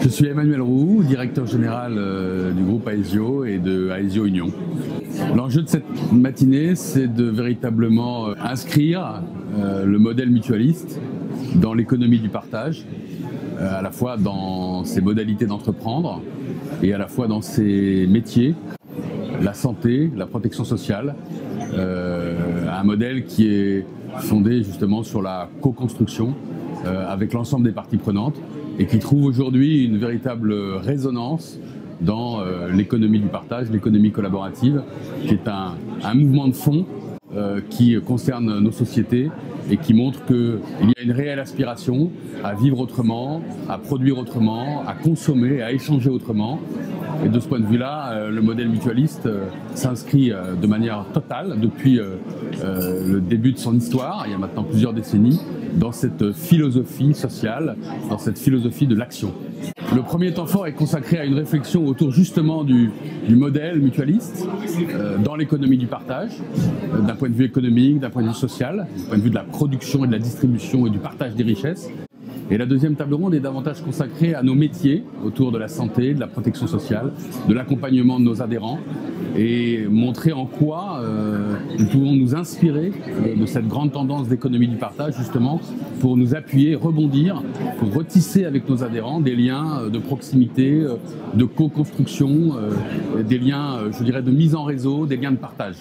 Je suis Emmanuel Roux, directeur général du groupe Aesio et de Aesio Union. L'enjeu de cette matinée, c'est de véritablement inscrire le modèle mutualiste dans l'économie du partage, à la fois dans ses modalités d'entreprendre et à la fois dans ses métiers, la santé, la protection sociale, un modèle qui est fondé justement sur la co-construction avec l'ensemble des parties prenantes et qui trouve aujourd'hui une véritable résonance dans l'économie du partage, l'économie collaborative, qui est un mouvement de fond qui concerne nos sociétés et qui montre qu'il y a une réelle aspiration à vivre autrement, à produire autrement, à consommer, à échanger autrement. Et de ce point de vue-là, le modèle mutualiste s'inscrit de manière totale depuis le début de son histoire, il y a maintenant plusieurs décennies, dans cette philosophie sociale, dans cette philosophie de l'action. Le premier temps fort est consacré à une réflexion autour justement du modèle mutualiste dans l'économie du partage, d'un point de vue économique, d'un point de vue social, d'un point de vue de la production et de la distribution et du partage des richesses. Et la deuxième table ronde est davantage consacrée à nos métiers autour de la santé, de la protection sociale, de l'accompagnement de nos adhérents et montrer en quoi nous pouvons nous inspirer de cette grande tendance d'économie du partage justement pour nous appuyer, rebondir, pour retisser avec nos adhérents des liens de proximité, de co-construction, des liens, je dirais, de mise en réseau, des liens de partage.